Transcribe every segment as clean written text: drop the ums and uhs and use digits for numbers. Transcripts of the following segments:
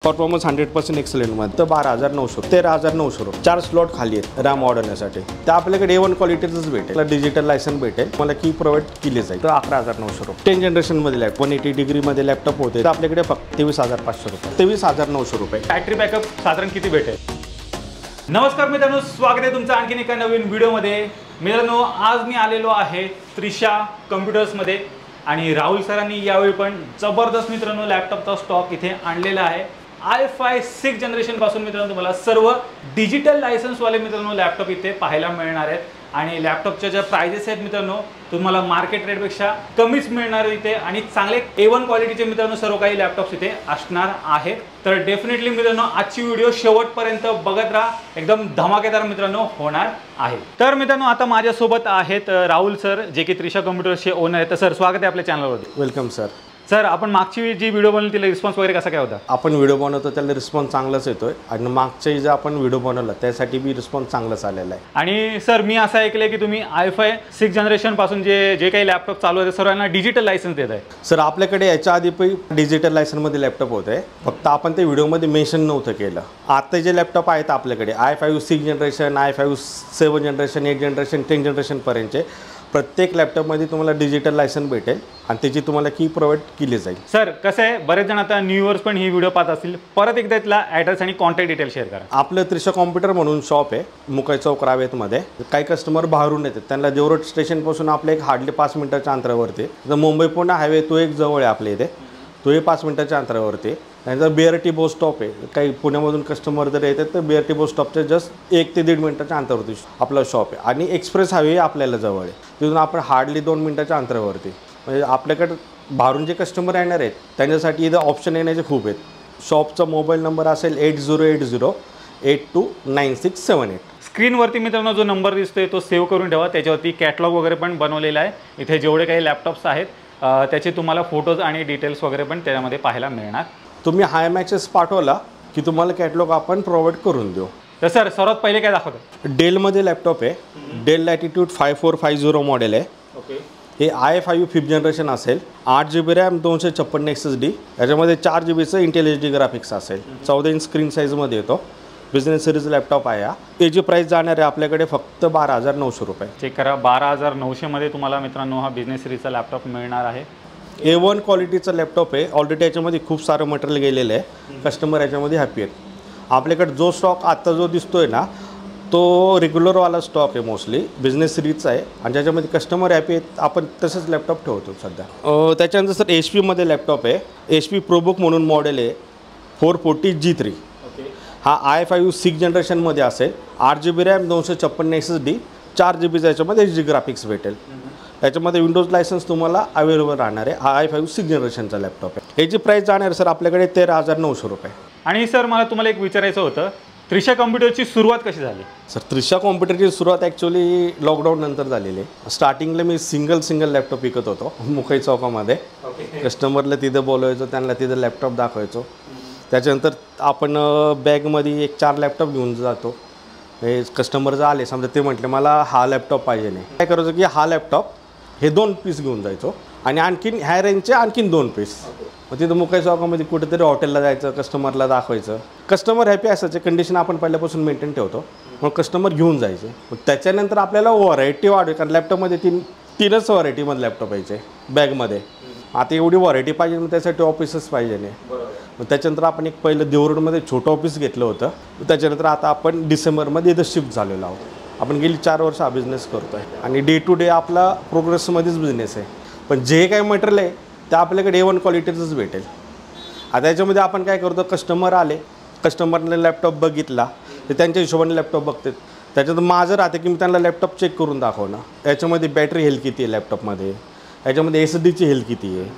Performance 100% excellent मध्ये तर 12,900 13,900 4 slot खाली आहेत रॅम वाढवण्यासाठी. तर आपल्याकडे A1 क्वालिटीचंच भेटेल, डिजिटल लायसन भेटेल, मला की प्रोव्हाइड केली जाईल. तर 11,900 10 जनरेशनमध्ये लॅपटॉप 180 डिग्रीमध्ये लॅपटॉप होते तर आपल्याकडे फक्त 23,500 रुपये 23,900 रुपये. बॅटरी बॅकअप साधारण किती भेटेल? नमस्कार मित्रांनो, स्वागत आहे तुमचं आणखीन एका नवीन व्हिडिओमध्ये. मित्रांनो, आज मी आलेलो आहे त्रिशा कम्प्युटर्समध्ये आणि राहुल सरांनी यावेळी पण जबरदस्त मित्रांनो लॅपटॉपचा स्टॉक इथे आणलेला आहे. i5 6 जनरेशन पासून मित्रांनो तुम्हाला सर्व डिजिटल लायसन्सवाले मित्रांनो लॅपटॉप इथे पाहायला मिळणार आहेत आणि लॅपटॉपच्या ज्या प्राइजेस आहेत मित्रांनो तुम्हाला मार्केट रेटपेक्षा कमीच मिळणार इथे आणि चांगले A1 क्वालिटीचे मित्रांनो सर्व काही लॅपटॉप्स इथे असणार आहेत. तर डेफिनेटली मित्रांनो आजची व्हिडिओ शेवटपर्यंत बघत राहा, एकदम धमाकेदार मित्रांनो होणार आहे. तर मित्रांनो आता माझ्यासोबत आहेत राहुल सर, जे की त्रिशा कम्प्युटर्सचे ओनर आहेत. तर सर स्वागत आहे आपल्या चॅनलवरती. Welcome sir. सर, आपण मागची जी व्हिडिओ बनवली तिला रिस्पॉन्स वगैरे कसा काय होता? आपण व्हिडिओ बनवतो त्याला रिस्पॉन्स चांगलाच येतोय आणि मागच्याही जे आपण व्हिडिओ बनवला त्यासाठी बी रिस्पॉन्स चांगलाच आलेला आहे. आणि सर मी असं ऐकलंय की तुम्ही i5 6 जनरेशन पासून जे काही लॅपटॉप चालू आहे सर्वांना डिजिटल लायसन्स देत आहे. सर आपल्याकडे याच्या आधी पण डिजिटल लायसनमध्ये लॅपटॉप होते, फक्त आपण ते व्हिडिओमध्ये मेन्शन नव्हतं केलं. आता जे लॅपटॉप आहेत आपल्याकडे i5 6 generation, i5 7 generation, 8 generation, 10 जनरेशनपर्यंतचे प्रत्येक लॅपटॉपमध्ये तुम्हाला डिजिटल लायसन भेटेल आणि त्याची तुम्हाला की प्रोव्हाइड केली जाईल. सर कसं आहे, बरेच जण आता न्यू इयर्स पण ही व्हिडिओ पाहत असतील, परत एकदा इथला ॲड्रेस आणि कॉन्टॅक्ट डिटेल शेअर करा. आपलं त्रिशा कॉम्प्युटर म्हणून शॉप आहे मुकाई चौक रावेतमध्ये. काही कस्टमर बाहेरून येतात, त्यांना देवरोड स्टेशनपासून आपल्या एक हार्डली 5 मिनिटाच्या अंतरावरती. तर मुंबई पुणे हायवे तो एक जवळ आहे आपल्या इथे, तोही 5 मिनिटाच्या अंतरावरती. त्यानंतर BRT बस स्टॉप आहे, काही पुण्यामधून कस्टमर जर येतात तर BRT बस स्टॉपच्या जस्ट 1 ते 1.5 मिनिटाच्या अंतरावरती आपलं शॉप आहे. आणि एक्सप्रेस हायवे आपल्याला जवळ आहे, तिथून आपण हार्डली 2 मिनिटाच्या अंतरावरती. म्हणजे आपल्याकडे बाहेरून जे कस्टमर येणार आहेत त्यांच्यासाठी इथं ऑप्शन येण्याचे खूप आहेत. शॉपचा मोबाईल नंबर असेल 8080829678. स्क्रीनवरती मित्रांनो जो नंबर दिसतोय तो सेव्ह करून ठेवा, त्याच्यावरती कॅटलॉग वगैरे पण बनवलेला आहे. इथे जेवढे काही लॅपटॉप्स आहेत त्याचे तुम्हाला फोटोज आणि डिटेल्स वगैरे पण त्याच्यामध्ये पाहायला मिळणार. तुम्ही हाय मॅचेस पाठवला की तुम्हाला कॅटलॉग आपण प्रोव्हाइड करून देऊ. तर सर सर्वात पहिले काय दाखवतं? डेलमध्ये लॅपटॉप आहे, डेल लॅटिट्यूड 5450 मॉडेल आहे. ओके, हे i5 5th जनरेशन असेल, 8 GB रॅम, 256 SSD, याच्यामध्ये 4 GBचं इंटेल HD ग्राफिक्स असेल, 14 इंच स्क्रीन साईजमध्ये येतो. बिझनेस सिरीज लॅपटॉप आहे हा. याची प्राईस जाणार आहे आपल्याकडे फक्त 12,900 रुपये. चेक करा, 12,900 मध्ये तुम्हाला मित्रांनो हा बिझनेस सिरीजचा लॅपटॉप मिळणार आहे. A1 क्वालिटीचं लॅपटॉप आहे. ऑलरेडी याच्यामध्ये खूप सारं मटेरियल गेलेलं आहे, कस्टमर याच्यामध्ये हॅपी आहेत. आपल्याकडे जो स्टॉक आत्ता जो दिसतोय ना तो रेग्युलरवाला स्टॉक आहे, मोस्टली बिझनेस सिरीजचा आहे आणि ज्याच्यामध्ये कस्टमर हॅपी आहेत. आपण तसंच लॅपटॉप ठेवतो सध्या. त्याच्यानंतर सर HP मध्ये लॅपटॉप आहे, HP प्रोबुक म्हणून मॉडेल आहे, 440G3. हा i5 6 जनरेशनमध्ये असेल, 8 GB रॅम, 256 SSD, 4 GB याच्यामध्ये HD ग्राफिक्स भेटेल. याच्यामध्ये विंडोज लायसन्स तुम्हाला अवेलेबल राहणार आहे. हा i5 6 जनरेशनचा लॅपटॉप आहे. याची प्राईस जाणार आहे सर आपल्याकडे 13,900 रुपये. आणि सर मला तुम्हाला एक विचारायचं होतं, त्रिशा कम्प्युटरची सुरुवात कशी झाली? सर त्रिशा कॉम्प्युटरची सुरुवात ॲक्च्युली लॉकडाऊन नंतर झालेली आहे. स्टार्टिंगला मी सिंगल लॅपटॉप विकत होतो मुकाई चौकामध्ये. कस्टमरला तिथं बोलवायचो, त्यांना तिथं लॅपटॉप दाखवायचो. त्याच्यानंतर आपण बॅगमध्ये 1-4 लॅपटॉप घेऊन जातो. हे कस्टमर जर आले समजा ते म्हटले मला हा लॅपटॉप पाहिजे नाही, काय करायचं की हा लॅपटॉप हे 2 पीस घेऊन जायचो आणि आणखीन ह्या रेंजचे आणखीन 2 पीस. मग तिथं मुकाई चौकामध्ये कुठेतरी हॉटेलला जायचं, कस्टमरला दाखवायचं. कस्टमर हॅपी असायचे, कंडिशन आपण पहिल्यापासून मेंटेन ठेवतो, मग कस्टमर घेऊन जायचे. मग त्याच्यानंतर आपल्याला व्हरायटी वाढली, कारण लॅपटॉपमध्ये 3च व्हरायटीमध्ये लॅपटॉप यायचे बॅगमध्ये. आता एवढी व्हरायटी पाहिजे मग त्यासाठी ऑफिसच पाहिजे नाही. मग त्याच्यानंतर आपण एक पहिलं देवरोडमध्ये छोटं ऑफिस घेतलं होतं. त्याच्यानंतर आता आपण डिसेंबरमध्ये इथं शिफ्ट झालेलो आहोत. आपण गेली 4 वर्ष हा बिझनेस करतो आहे आणि डे टू डे आपला प्रोग्रेसमध्येच बिझनेस आहे. पण जे काही मटेरियल आहे ते आपल्याकडे A1 क्वालिटीचंच भेटेल. आता याच्यामध्ये आपण काय करतो, कस्टमर आले, कस्टमरने लॅपटॉप बघितला तर त्यांच्या हिशोबाने लॅपटॉप बघतात. त्याच्यात माझं राहते की मी त्यांना लॅपटॉप चेक करून दाखवणं, याच्यामध्ये बॅटरी हेल्थ किती आहे लॅपटॉपमध्ये, याच्यामध्ये SSDची हेल्थ किती आहे,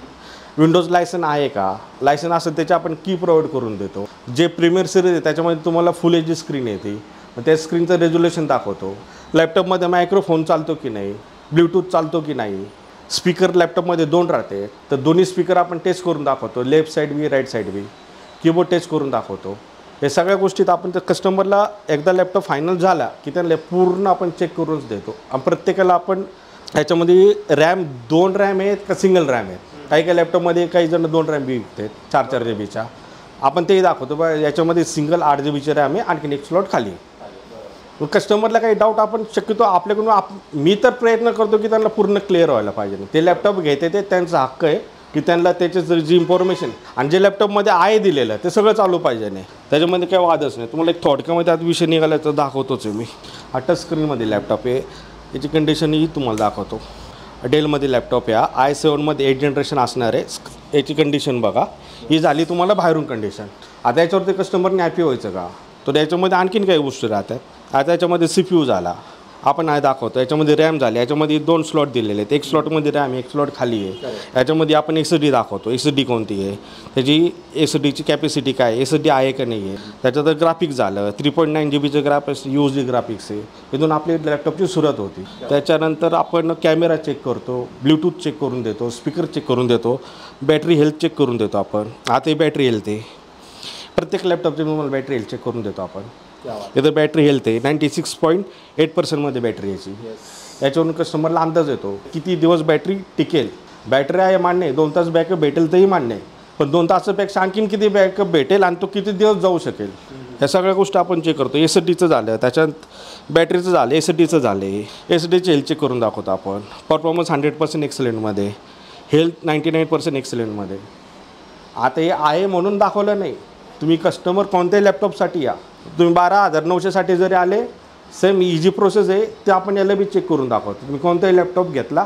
विंडोज लायसन आहे का, लायसन असेल त्याची आपण की प्रोव्हाइड करून देतो. जे प्रीमियर सिरीज आहे त्याच्यामध्ये तुम्हाला फुल HD स्क्रीन येते, मग त्या स्क्रीनचं रेझोल्युशन दाखवतो. लॅपटॉपमध्ये मायक्रोफोन चालतो की नाही, ब्ल्यूटूथ चालतो की नाही, स्पीकर लॅपटॉपमध्ये 2 राहते तर दोन्ही स्पीकर आपण टेस्ट करून दाखवतो, लेफ्ट साईड बी राईट साईड बी, कीबोर्ड टेस्ट करून दाखवतो. हे सगळ्या गोष्टीत आपण त्या कस्टमरला एकदा लॅपटॉप फायनल झाला की त्यांना पूर्ण आपण चेक करूनच देतो. आणि प्रत्येकाला आपण ह्याच्यामध्ये रॅम 2 रॅम आहेत का सिंगल रॅम आहेत. काही लॅपटॉपमध्ये काही जण 2 रॅम बी विकतात 4-4 GBच्या, आपण तेही दाखवतो बा याच्यामध्ये सिंगल 8 GB रॅम आहे, आणखीन एक स्लॉट खाली आहे. कस्टमरला काही डाऊट आपण शक्यतो आपल्याकडून मी तर प्रयत्न करतो की त्यांना पूर्ण क्लिअर व्हायला पाहिजे. ते लॅपटॉप घेते ते त्यांचा हक्क आहे की त्यांना त्याचे जी इन्फॉर्मेशन आणि जे लॅपटॉपमध्ये आहे दिलेलं ते सगळं चालू पाहिजे नाही, त्याच्यामध्ये काही वादच नाही. तुम्हाला एक थोडक्यामध्ये आता विषय निघाला तर दाखवतोच आहे मी. हा टच स्क्रीनमध्ये लॅपटॉप आहे, याची कंडिशनही तुम्हाला दाखवतो. डेलमध्ये लॅपटॉप आहे, i7मध्ये 8 जनरेशन असणार आहे. याची कंडिशन बघा, ही झाली तुम्हाला बाहेरून कंडिशन. आता याच्यावरती कस्टमरने हॅपी व्हायचं का, तर याच्यामध्ये आणखीन काही गोष्टी राहतात. आता याच्यामध्ये CPU झाला, आपण आहे दाखवतो. याच्यामध्ये रॅम झाली, याच्यामध्ये 2 स्लॉट दिलेले आहेत. एक स्लॉटमध्ये रॅम, एक स्लॉट खाली आहे. याच्यामध्ये आपण SSD दाखवतो, SSD कोणती आहे, त्याची SSDची कॅपॅसिटी काय आहे, SSD आहे का नाही आहे. त्याच्यात ग्राफिक्स झालं, 3.9 GB ग्राफिक्स USD ग्राफिक्स आहे. इथून आपली लॅपटॉपची सुरुवात होती. त्याच्यानंतर आपण कॅमेरा चेक करतो, ब्लूटूथ चेक करून देतो, स्पीकर चेक करून देतो, बॅटरी हेल्थ चेक करून देतो आपण. आता ही बॅटरी हेल्थ आहे, प्रत्येक लॅपटॉपची तुम्हाला बॅटरी हेल्थ चेक करून देतो आपण. इथं बॅटरी हेल्थ आहे 96.8% बॅटरी याची. याच्यावरून कस्टमरला अंदाज येतो किती दिवस बॅटरी टिकेल. बॅटरी आहे मान्य आहे, 2 तास बॅकअप भेटेल तरी मान्य आहे, पण 2 तासापेक्षा आणखीन किती बॅकअप भेटेल आणि तो किती दिवस जाऊ शकेल, ह्या सगळ्या गोष्टी आपण चेक करतो. SSDचं झालं, त्याच्यात बॅटरीचं झालं, SSDचं झाले, SSDची हेल्थ चेक करून दाखवतो आपण. परफॉर्मन्स 100% एक्सलेंटमध्ये, हेल्थ 99% एक्सलेंटमध्ये. आता हे आहे म्हणून दाखवलं नाही, तुम्ही कस्टमर कोणत्याही लॅपटॉपसाठी या, तुम्ही 12,900साठी जरी आले, सेम इझी प्रोसेस आहे, ते आपण याला बी चेक करून दाखवतो. तुम्ही कोणताही लॅपटॉप घेतला,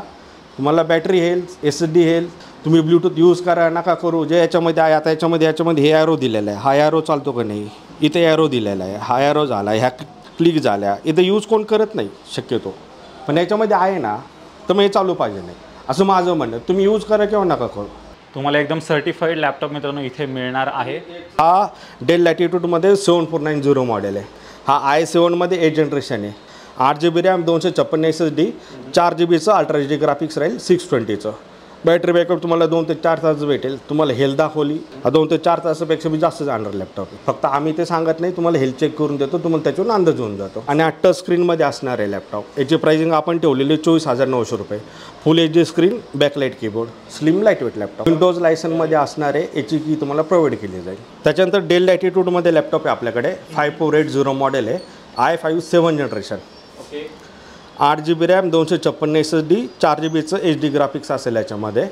तुम्हाला बॅटरी हेल्थ, SSD हेल्थ, तुम्ही ब्लूटूथ यूज करा नका करू, जे याच्यामध्ये आहे. आता याच्यामध्ये हे ॲरो दिलेला आहे, हा ॲरो चालतो का नाही, इथे ॲरो दिलेला आहे, हा ॲरो झाला, ह्या क्लिक झाल्या, इथं यूज कोण करत नाही शक्यतो, पण याच्यामध्ये आहे ना, तर मग हे चालू पाहिजे नाही असं माझं म्हणणं. तुम्ही यूज करा किंवा नका करू. तुम्हाला एकदम सर्टिफाईड लॅपटॉप मित्रांनो इथे मिळणार आहे. हा डेल लॅटिट्यूडमध्ये 7490 मॉडेल आहे. हा i7मध्ये 8 जनरेशन आहे, 8 GB रॅम, 256 SSD, 4 GBचं अल्ट्रा HD ग्राफिक्स राहील, 620चं. बॅटरी बॅकअप तुम्हाला 2 ते 4 तास भेटेल. तुम्हाला हेल्थ दाखवली, 2 ते 4 तासापेक्षा मी जास्त जाणार लॅपटॉप. फक्त आम्ही ते सांगत नाही, तुम्हाला हेल्थ चेक करून देतो, तुम्हाला त्याच्यावरून अंदाज होऊन जातो. आणि 8 टच स्क्रीनमध्ये असणार आहे लॅपटॉप. याची प्राइसिंग आपण ठेवलेली 24,900 रुपये. Full HD screen, backlight keyboard, slim lightweight laptop. Windows लायसनमध्ये असणार आहे, याची की तुम्हाला प्रोव्हाइड केली जाईल. त्याच्यानंतर डेल लॅटिट्यूडमध्ये लॅपटॉप आहे आपल्याकडे, 5480 मॉडेल आहे, i5 7 generation. 8 GB RAM, 256 SSD, 4 GBचं HD graphics असेल याच्यामध्ये.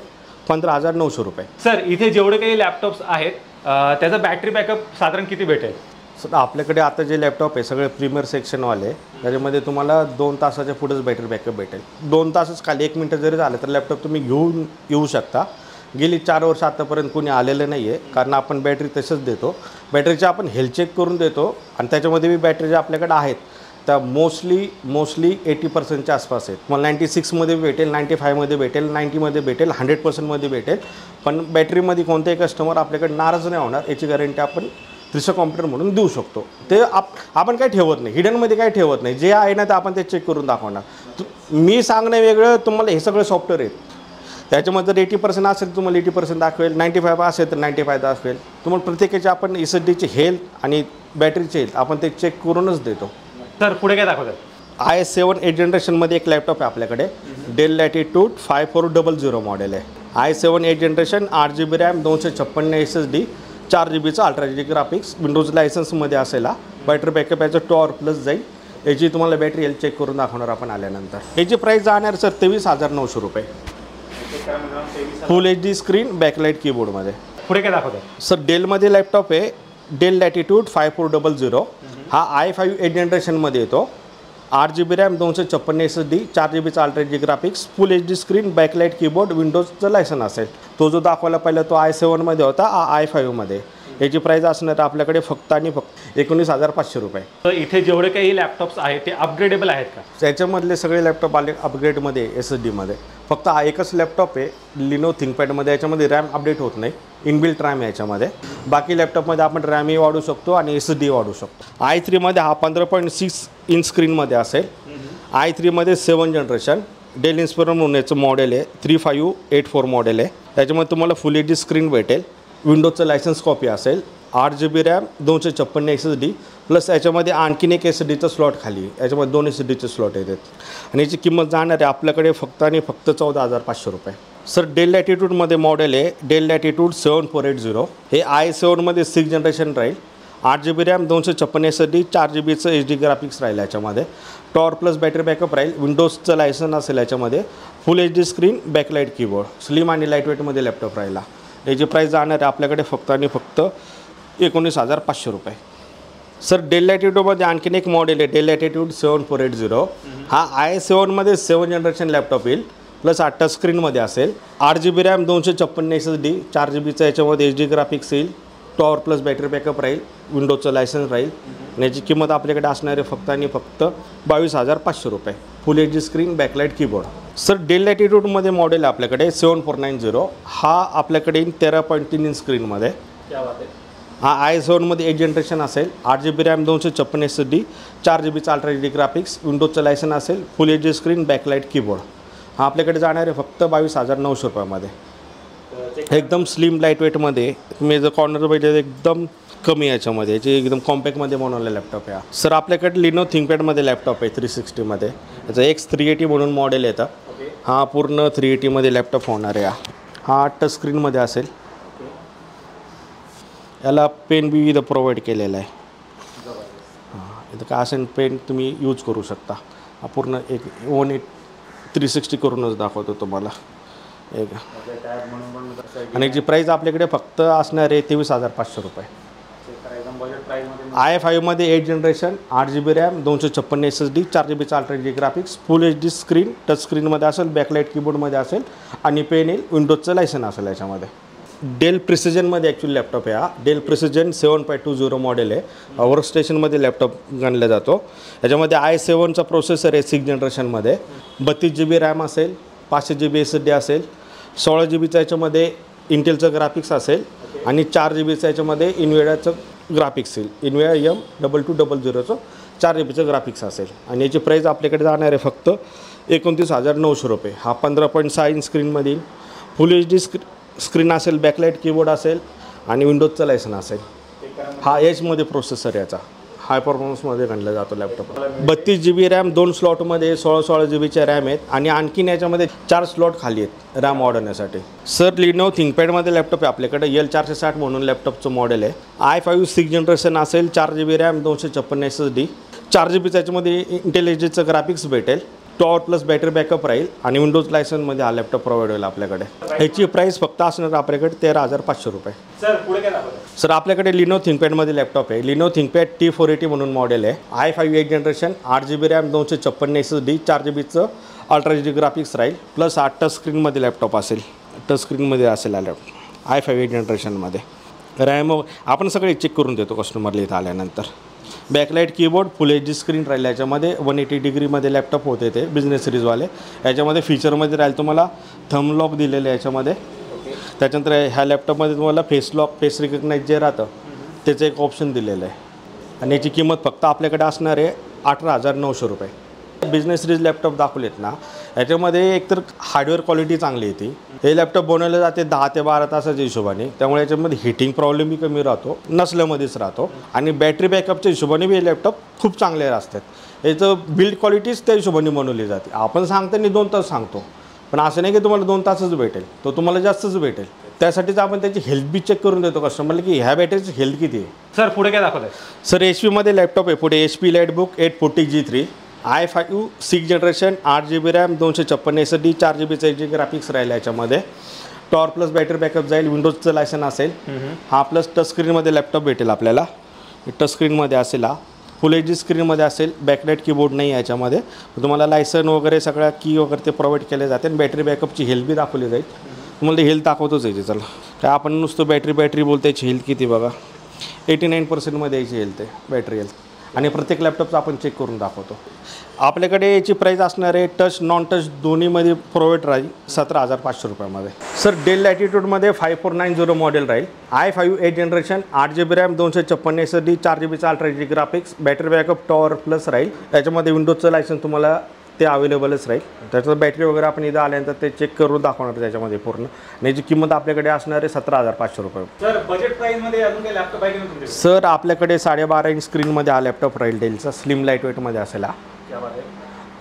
15,900 रुपये. सर इथे जेवढे काही लॅपटॉप्स आहेत त्याचा बॅटरी बॅकअप साधारण किती भेटेल? सर आपल्याकडे आता जे लॅपटॉप आहे सगळे प्रीमियर सेक्शनवाले, त्याच्यामध्ये तुम्हाला 2 तासाच्या पुढेच बॅटरी बॅकअप भेटेल. 2 तासच खाली 1 मिनटं जरी झालं तर लॅपटॉप तुम्ही घेऊन येऊ शकता. गेली 4 वर्ष आतापर्यंत कोणी आलेलं नाही आहे, कारण आपण बॅटरी तसंच देतो. बॅटरीचे आपण हेल्थ चेक करून देतो आणि त्याच्यामध्ये बी बॅटरी ज्या आपल्याकडे आहेत त्या मोस्टली 80%च्या आसपास आहेत. मला 96मध्ये भेटेल, 95मध्ये भेटेल, 90मध्ये भेटेल, 100%मध्ये भेटेल. पण बॅटरीमध्ये कोणतेही कस्टमर आपल्याकडे नाराज नाही होणार, याची गॅरंटी आपण त्रिशा कॉम्प्युटर म्हणून देऊ शकतो. ते आपण काही ठेवत नाही, हिडनमध्ये काही ठेवत नाही. जे आहे ना ते आपण ते चेक करून दाखवणार. मी सांगणं वेगळं, तुम्हाला हे सगळे सॉफ्टवेअर आहेत. त्याच्यामध्ये जर 80% असेल तुम्हाला 80% दाखवेल, 95 असेल तर 95 दाखवेल. तुम्हाला प्रत्येकाचे आपण SSDची हेल्थ आणि बॅटरीची हेल्थ आपण ते चेक करूनच देतो. तर पुढे काय दाखवतात? i7 8 जनरेशनमध्ये एक लॅपटॉप आहे आपल्याकडे, डेल लॅटिट्यूड 5400 मॉडेल आहे. i7 8 generation, 8 GB RAM, 256 SSD, 4 GBचं अल्ट्रा HD ग्राफिक्स, विंडोज लायसन्समध्ये असेल. बॅटरी बॅकअप याचं 2 जाईल. याची तुम्हाला बॅटरी हेल्थ चेक करून दाखवणार आपण आल्यानंतर. याची प्राईस जाणार सर 23,900 रुपये. फुल HD स्क्रीन, बॅकलाईट कीबोर्डमध्ये. पुढे काय दाखवतात? सर डेलमध्ये लॅपटॉप आहे, डेल लॅटिट्यूड 5400. हा i5 8 जनरेशनमध्ये येतो. 8 GB रॅम, 256 SSD, 4 GBचं ultra HD graphics, full HD screen, backlight keyboard, विंडोजचं लायसन असेल. तो जो दाखवला पहिला तो i7मध्ये होता, हा i5मध्ये. याची प्राईस असणार आपल्याकडे फक्त आणि फक्त 19,500 रुपये. तर इथे जेवढे काही लॅपटॉप्स आहेत ते अपग्रेडेबल आहेत का? त्याच्यामधले सगळे लॅपटॉप आले अपग्रेडमध्ये, SSDमध्ये. फक्त हा एकच लॅपटॉप आहे लिनो थिंकपॅडमध्ये, याच्यामध्ये रॅम अपडेट होत नाही, इनबिल्ट रॅम आहे याच्यामध्ये. बाकी लॅपटॉपमध्ये आपण रॅमही वाढू शकतो आणि SSD वाढू शकतो. i3मध्ये हा 15.6 इंच स्क्रीनमध्ये असेल. i3मध्ये 7 जनरेशन, डेल इन्स्पिरर म्हणून याचं मॉडेल आहे, 3584 मॉडेल आहे. त्याच्यामध्ये तुम्हाला फुल HD स्क्रीन भेटेल, विंडोजचं लायसन्स कॉपी असेल, 8 GB रॅम, 256 SSD, प्लस याच्यामध्ये आणखीन एक SSDचं स्लॉट खाली, याच्यामध्ये 2 SSDचे स्लॉट येतात. आणि याची किंमत जाणार आहे आपल्याकडे फक्त आणि फक्त 14,500 रुपये. सर डेल लॅटिट्यूडमध्ये मॉडेल आहे डेल लॅटिट्यूड 7480. हे i7मध्ये 6 जनरेशन राहील. 8 GB RAM, 256 SSD, 4 GBचं HD graphics राहील याच्यामध्ये. टॉर प्लस बॅटरी बॅकअप राहील. विंडोजचं लायसन असेल याच्यामध्ये. Full HD screen, backlight keyboard, slim आणि लाईटवेटमध्ये लॅपटॉप राहिला. याची प्राईस जाणार आहे आपल्याकडे फक्त आणि फक्त 19,500 रुपये. सर डेल लॅटिट्यूडमध्ये आणखीन एक मॉडेल आहे डेल लॅटिट्यूड 7480. हा i7मध्ये 7 जनरेशन लॅपटॉप येईल. प्लस 8 टच स्क्रीनमध्ये असेल. 8 GB रॅम, 256 SSD, 4 GBचं याच्यामध्ये HD ग्राफिक्स येईल. टॉवर प्लस बॅटरी बॅकअप राहील. विंडोजचं लायसन्स राहील. आणि याची किंमत आपल्याकडे असणार आहे फक्त आणि फक्त 22,500 रुपये. Full HD screen, backlight keyboard. Sir Dell लॅटिट्यूडमध्ये मॉडेल आहे आपल्याकडे 7490. हा आपल्याकडे 13.3 इंच स्क्रीनमध्ये. हा i7मध्ये 8 जनरेशन असेल. 8 GB रॅम, 256 SSD, 4 GBचं अल्ट्रा HD ग्राफिक्स, विंडोजचं लायसन असेल. Full HD screen, backlight keyboard. हा आपल्याकडे जाणार आहे फक्त 22,900 रुपयामध्ये. एकदम स्लिम लाईटवेटमध्ये. तुम्ही जर कॉर्नर बघितलं एकदम कमी याच्यामध्ये. याची एकदम कॉम्पॅक्टमध्ये बनवलेला लॅपटॉप आहे. सर आपल्याकडे लिनो थिंकपॅडमध्ये लॅपटॉप आहे 360मध्ये. याचं X380 म्हणून मॉडेल येतं. हा पूर्ण 380मध्ये लॅपटॉप होणार आहे. हा टच स्क्रीनमध्ये असेल. याला पेन बी इथं प्रोव्हाइड केलेला आहे. हां, इथं काय असेल पेन तुम्ही यूज करू शकता. हा पूर्ण एक 360 करूनच दाखवतो तुम्हाला एक. आणि याची प्राईस आपल्याकडे फक्त असणार आहे 23,500 रुपये. i5मध्ये 8 जनरेशन, 8 GB रॅम, 256 SSD, 4 GBचं ultra HD graphics, full HD screen, touch स्क्रीनमध्ये असेल, बॅकलाईट कीबोर्डमध्ये असेल आणि पेन येईल. विंडोजचं लायसन असेल याच्यामध्ये. डेल प्रिसिजनमध्ये ॲक्च्युली लॅपटॉप आहे. हा डेल प्रिसिजन 7.20 मॉडेल आहे. वर्क स्टेशनमध्ये लॅपटॉप गणला जातो. याच्यामध्ये i7चा प्रोसेसर आहे 6 जनरेशनमध्ये. 32 GB रॅम असेल, 500 GB SSD असेल, 16 GBचं याच्यामध्ये इंटेलचं ग्राफिक्स असेल आणि 4 GBचं याच्यामध्ये इन्व्हिडियाचं ग्राफिक्स येईल. इन्व्हिडिया M2200चं 4 GBचं ग्राफिक्स असेल. आणि याची प्राईस आपल्याकडे जाणार आहे फक्त 29,900 रुपये. हा 15.6 इंच स्क्रीनमध्ये येईल. फुल HD स्क्रीन असेल, बॅकलाईट कीबोर्ड असेल आणि विंडोजचं लायसन असेल. हा एजमध्ये प्रोसेसर याचा हाय परफॉर्मन्समध्ये गणला जातो लॅपटॉप. 32 GB रॅम, 2 स्लॉटमध्ये 16 GBच्या रॅम आहेत आणि आणखीन याच्यामध्ये 4 स्लॉट खाली आहेत रॅम वाढवण्यासाठी. सर लिनो थिंकपॅडमध्ये लॅपटॉप आहे आपल्याकडे L460 म्हणून लॅपटॉपचं मॉडेल आहे. i5 6 जनरेशन असेल, 4 GB रॅम, 256 SSD, 4 GBचं याच्यामध्ये इंटेल HDचं ग्राफिक्स भेटेल. टॉवर प्लस बॅटरी बॅकअप राहील आणि विंडोज लायसनमध्ये हा लॅपटॉप प्रोव्हाइड होईल आपल्याकडे. ह्याची प्राईस फक्त असणार आपल्याकडे 13,500 रुपये. सर पुढे काय दाखवलं? सर आपल्याकडे लिनो थिंकपॅडमध्ये लॅपटॉप आहे. लिनो थिंकपॅड T480 म्हणून मॉडेल आहे. i5 8 generation, 8 GB RAM, 256 SSD, 4 GBचं अल्ट्रा HD ग्राफिक्स राहील. प्लस 8 टच स्क्रीनमध्ये लॅपटॉप असेल. टच स्क्रीनमध्ये असेल हा लॅपटॉप i5 8 जनरेशनमध्ये. रॅम आपण सगळे चेक करून देतो कस्टमरला इथं आल्यानंतर. बॅकलाईट कीबोर्ड, फुल HD स्क्रीन राहील. याच्यामध्ये 180 डिग्रीमध्ये लॅपटॉप होते ते बिझनेस सिरीजवाले. याच्यामध्ये फीचरमध्ये राहील तुम्हाला थंब लॉक दिलेलं आहे याच्यामध्ये. त्याच्यानंतर ह्या लॅपटॉपमध्ये तुम्हाला फेस लॉक, फेस रिकग्नाइज जे राहतं त्याचं एक ऑप्शन दिलेलं आहे. आणि याची किंमत फक्त आपल्याकडे असणार आहे 18,900 रुपये. बिझनेस सिरीज लॅपटॉप दाखवलेत ना, याच्यामध्ये एकतर हार्डवेअर क्वालिटी चांगली येते. हे लॅपटॉप बनवले जाते 10 ते 12 तासाच्या हिशोबाने. त्यामुळे याच्यामध्ये हिटिंग प्रॉब्लेमही कमी राहतो, नसल्यामध्येच राहतो. आणि बॅटरी बॅकअपच्या हिशोबाने बी हे लॅपटॉप खूप चांगले असतात. याचं बिल्ड क्वालिटीच त्या हिशोबाने बनवली जाते. आपण सांगताना 2 तास सांगतो, पण असं नाही की तुम्हाला 2 तासच भेटेल, तो तुम्हाला जास्तच भेटेल. त्यासाठीच आपण त्याची हेल्थ बी चेक करून देतो कस्टमरला की ह्या बॅटरीची हेल्थ किती आहे. सर पुढे काय दाखवलं? सर HP लॅपटॉप आहे. पुढे HP लाईटबुक 840G3, i5 6 generation, 8 GB RAM, 256 SSD, 4 GBचं HD graphics राहील याच्यामध्ये. टॉवर प्लस बॅटरी बॅकअप जाईल. विंडोजचं लायसन असेल. हा प्लस टच स्क्रीनमध्ये लॅपटॉप भेटेल आपल्याला. टच स्क्रीनमध्ये असेल. हा फुल HD स्क्रीनमध्ये असेल. बॅकलाईट कीबोर्ड नाही याच्यामध्ये. तुम्हाला लायसन वगैरे सगळ्या की वगैरे ते प्रोव्हाइड केले जाते. आणि बॅटरी बॅकअपची हेल्थ बी दाखवली जाईल. तुम्हाला हेल्थ दाखवतोच आहे. चला काय आपण नुसतं बॅटरी बोलतो. याची हेल्थ किती बघा, 89%मध्ये याची हेल्थ आहे बॅटरी हेल्थ. आणि प्रत्येक लॅपटॉपचं आपण चेक करून दाखवतो. आपल्याकडे याची प्राईस असणार आहे टच नॉन टच दोन्हीमध्ये प्रोव्हाइड राहील 17,500 रुपयामध्ये. सर डेल लॅटिट्यूडमध्ये 5490 मॉडेल राहील. i5 8 generation, 8 GB RAM, 256 SSD, 4 GBचं ultra HD graphics, battery backup tower plus राहील. याच्यामध्ये विंडोजचं लायसन तुम्हाला ते अवेलेबलच राहील. त्याचं बॅटरी वगैरे आपण इथं आल्यानंतर ते चेक करून दाखवणार त्याच्यामध्ये पूर्ण. आणि याची किंमत आपल्याकडे असणार आहे 17,500 रुपये. सर बजेट प्राईसमध्ये अजून काही लॅपटॉप आहे की नाही तुमच्याकडे? सर आपल्याकडे 12.5 इंच स्क्रीनमध्ये हा लॅपटॉप राहील. डेलचा स्लिम लाईटवेटमध्ये असेल.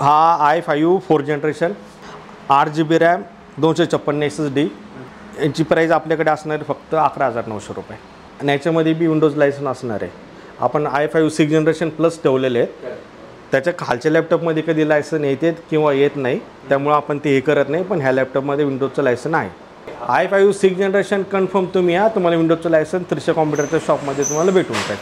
हा i5 4 generation, 8 GB RAM, 256 SSD. यांची प्राईस आपल्याकडे असणार आहे फक्त 11,900 रुपये. आणि याच्यामध्ये बी विंडोज लायसन असणार आहे. आपण i5 6 जनरेशन प्लस ठेवलेले आहेत. त्याच्या खालच्या लॅपटॉपमध्ये कधी लायसन येते किंवा येत नाही, त्यामुळं आपण ते हे करत नाही. पण ह्या लॅपटॉपमध्ये विंडोजचं लायसन आहे. i5 6 जनरेशन कन्फर्म तुम्ही या, तुम्हाला विंडोजचं लायसन त्रिशा कॉम्प्युटरच्या शॉपमध्ये तुम्हाला भेटून जाईल.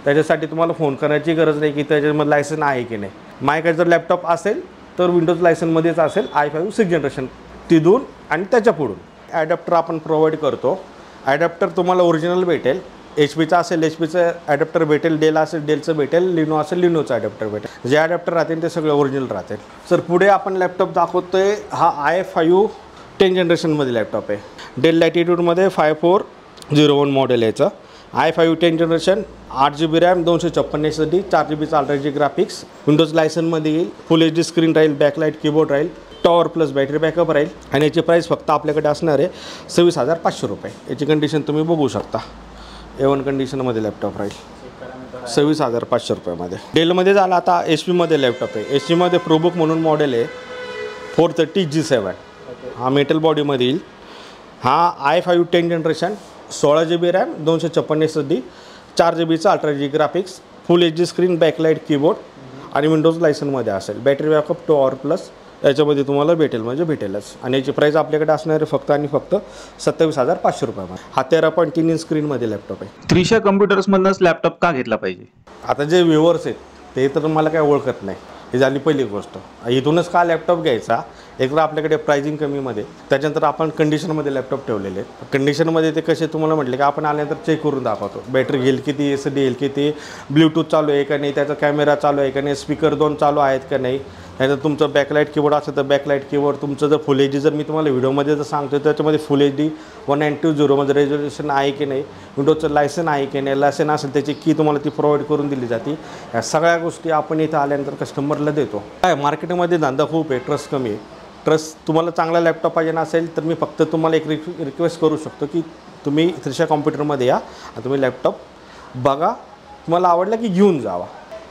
त्याच्यासाठी तुम्हाला फोन करण्याची गरज नाही की त्याच्यामध्ये लायसन आहे की नाही. माझ्याकडे जर लॅपटॉप असेल तर विंडोज लायसनमध्येच असेल i5 6 जनरेशन तिथून आणि त्याच्या पुढून. ॲडॅप्टर आपण प्रोव्हाइड करतो. ॲडॅप्टर तुम्हाला ओरिजिनल भेटेल. HP असेल HP ॲडॅप्टर भेटेल, डेल असेल डेलचं भेटेल, लिनो असेल लिनोचं ॲडॅप्टर भेटेल. जे ॲडॅप्टर राहतील ते सगळे ओरिजिनल राहतील. सर पुढे आपण लॅपटॉप दाखवतोय. हा i5 10 जनरेशनमध्ये लॅपटॉप आहे. डेल लॅटिट्यूडमध्ये 5401 मॉडेल याचं. i5 10 generation, 8GB RAM, 256 SSD, 4GB ultra graphics. Windows लायसनमध्ये येईल. फुल HD स्क्रीन राहील, बॅकलाईट कीबोर्ड राहील, टॉवर प्लस बॅटरी बॅकअप राहील. आणि याची प्राईस फक्त आपल्याकडे असणार आहे 26,500 रुपये. याची कंडिशन तुम्ही बघू शकता. A1 कंडिशनमध्ये लॅपटॉप राहील 26,500 रुपयामध्ये. डेलमध्ये झाला. आता HP लॅपटॉप आहे. HP प्रोबुक म्हणून मॉडेल आहे 430 G7. हा मेटल बॉडीमध्ये येईल. हा i5 10 generation, 16GB RAM, 256 SSD, 4GB ultra graphics, full HD screen, backlight keyboard आणि विंडोज लायसनमध्ये असेल. बॅटरी बॅकअप टॉवर प्लस याच्यामध्ये तुम्हाला भेटेल म्हणजे भेटेलच. आणि याची प्राईस आपल्याकडे असणार आहे फक्त आणि फक्त 27,500 रुपयामध्ये. हा 13.3 इंच स्क्रीनमध्ये लॅपटॉप आहे. त्रिशा कम्प्युटर्समधनंच लॅपटॉप का घेतला पाहिजे? आता जे व्ह्युअर्स आहेत ते तर मला काय ओळखत नाही, ही झाली पहिली गोष्ट. इथूनच का लॅपटॉप घ्यायचा? एक तर आपल्याकडे प्राइजिंग कमीमध्ये, त्याच्यानंतर आपण कंडिशनमध्ये लॅपटॉप ठेवलेले. कंडिशनमध्ये ते कसे तुम्हाला म्हटले की आपण आल्यानंतर चेक करून दाखवतो. बॅटरी घेईल किती, SD येईल किती, ब्ल्यूटूथ चालू आहे का नाही, त्याचा कॅमेरा चालू आहे का नाही, स्पीकर 2 चालू आहेत का नाही, त्यानंतर तुमचं बॅकलाईट कीबोर्ड असेल तर बॅकलाईट कीबोर्ड, तुमचं जर फुल HD जर मी तुम्हाला व्हिडिओमध्ये जर सांगतो त्याच्यामध्ये फुल HD 1920 रेझोल्युशन आहे की नाही, विंडोजचं लायसन आहे की नाही, लायसन असेल त्याची की तुम्हाला ती प्रोव्हाइड करून दिली जाते. या सगळ्या गोष्टी आपण इथं आल्यानंतर कस्टमरला देतो. काय मार्केटमध्ये धंदा खूप आहे, ट्रस्ट कमी आहे. ट्रस्ट तुम्हाला चांगला लॅपटॉप पाहिजे नसेल तर मी फक्त तुम्हाला एक रिक्वेस्ट करू शकतो की तुम्ही त्रिशा कॉम्प्युटरमध्ये या आणि तुम्ही लॅपटॉप बघा, तुम्हाला आवडला की घेऊन जावा.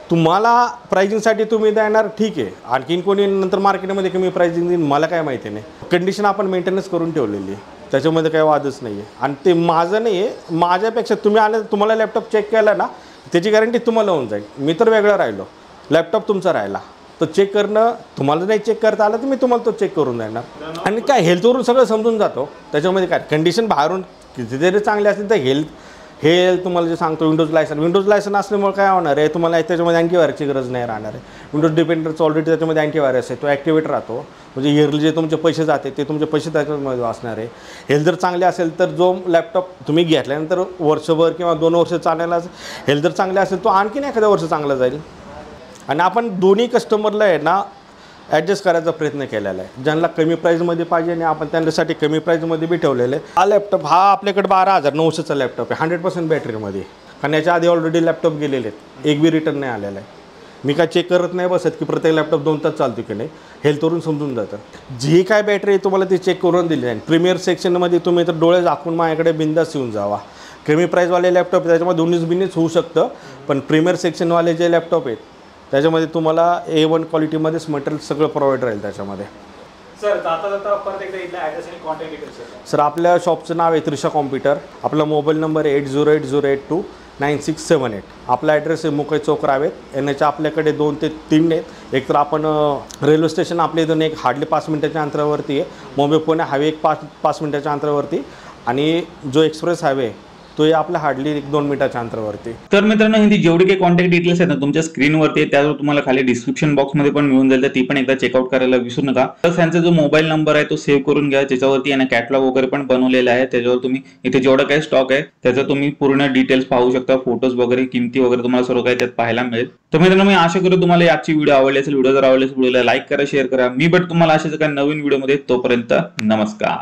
तुम्हाला प्राइजिंगसाठी तुम्ही देणार ठीक आहे, आणखीन कोणी नंतर मार्केटमध्ये कमी प्राइजिंग देईन मला काय माहिती नाही. कंडिशन आपण मेंटेनन्स करून ठेवलेली आहे, त्याच्यामध्ये काही वादच नाही आहे. आणि ते माझं नाही आहे, माझ्यापेक्षा तुम्ही आले तुम्हाला लॅपटॉप चेक केला ना त्याची गॅरंटी तुम्हाला होऊन जाईल. मी तर वेगळं राहिलो, लॅपटॉप तुमचा राहिला. तो चेक करणं तुम्हाला नाही चेक करता आलं तर मी तुम्हाला तो चेक करून देणार. आणि काय हेल्थवरून सगळं समजून जातो. त्याच्यामध्ये काय कंडिशन बाहेरून कितीतरी चांगली असेल तर हेल्थ तुम्हाला जे सांगतो विंडोज लायसन असल्यामुळे काय होणार आहे, तुम्हाला त्याच्यामध्ये अँटीव्हायरसची गरज नाही राहणार आहे. विंडोज डिपेंडरचं ऑलरेडी त्याच्यामध्ये अँटीव्हायरस आहे, तो ॲक्टिवेट राहतो. म्हणजे इयरली जे तुमचे पैसे जाते ते तुमचे पैसे त्याच्यामध्ये असणार आहे. हेल्थ जर चांगले असेल तर जो लॅपटॉप तुम्ही घेतल्यानंतर वर्षभर किंवा 2 वर्ष चालण्याला, हेल्थ जर चांगले असेल तो आणखीन एखाद्या वर्ष चांगला जाईल. आणि आपण दोन्ही कस्टमरला आहे ना ॲडजस्ट करायचा प्रयत्न केलेला आहे. ज्यांना कमी प्राईजमध्ये पाहिजे आणि आपण त्यांच्यासाठी कमी प्राईजमध्ये बी ठेवलेलं आहे. हा लॅपटॉप हा आपल्याकडे 12,900चा लॅपटॉप आहे, 100% बॅटरीमध्ये. कारण याच्या आधी ऑलरेडी लॅपटॉप गेलेले आहेत, एक बी रिटर्न नाही आलेला आहे. मी काय चेक करत नाही बसत की प्रत्येक लॅपटॉप 2 तास चालतो की नाही, हेल्थवरून समजून जातं. जी काय बॅटरी आहे तुम्हाला ती चेक करून दिली आहे. प्रीमियर सेक्शनमध्ये तुम्ही तर डोळे झाकून माझ्याकडे बिंदास येऊन जावा. कमी प्राईजवाले लॅपटॉप त्याच्यामध्ये 19 होऊ शकतं, पण प्रीमियर सेक्शनवाले जे लॅपटॉप आहेत त्याच्यामध्ये तुम्हाला A1 क्वालिटीमध्येच मटेरियल सगळं प्रोव्हाइड राहील त्याच्यामध्ये. सर जाता परत एकदा इथला ॲड्रेस आणि कॉन्टॅक्ट डिटेल्स. सर आपल्या शॉपचं नाव आहे त्रिशा कॉम्प्युटर. आपला मोबाईल नंबर आहे 8080829678. आपला ॲड्रेस आहे मुकई चौक रावेत. NH आपल्याकडे 2 ते 3 आहेत. एक तर आपण रेल्वे स्टेशन आपल्या इथून एक हार्डली 5 मिनिटाच्या अंतरावरती आहे. मुंबई पुणे हायवे एक 5 मिनिटाच्या अंतरावरती, आणि जो एक्सप्रेस हायवे तो आपल्या हार्डली 1-2 मिनिटाच्या अंतरावरती. तर मित्रांनो ही जेवढी काही कॉन्टॅक्ट डिटेल्स आहेत ना तुमच्या स्क्रीनवरती, त्यावर तुम्हाला खाली डिस्क्रिप्शन बॉक्समध्ये पण मिळून जाईल, तर ती पण एकदा चेकआउट करायला विसरू नका. तर त्यांचा जो मोबाईल नंबर आहे तो सेव्ह करून घ्या, त्याच्यावरती आहे ना कॅटलॉग वगैरे पण बनवलेला आहे. त्याच्यावर तुम्ही इथे जेवढं काही स्टॉक आहे त्याचं तुम्ही पूर्ण डिटेल्स पाहू शकता, फोटोज वगैरे, किमती वगैरे तुम्हाला सर्व काही त्यात पाहायला मिळेल. तर मित्रांनो मी आशा करतो तुम्हाला आजची व्हिडिओ आवडली असेल. व्हिडिओ जर आवडली असेल व्हिडिओला लाईक करा, शेअर करा. मी भेट तुम्हाला अशाच काही नवीन व्हिडिओमध्ये. तोपर्यंत नमस्कार.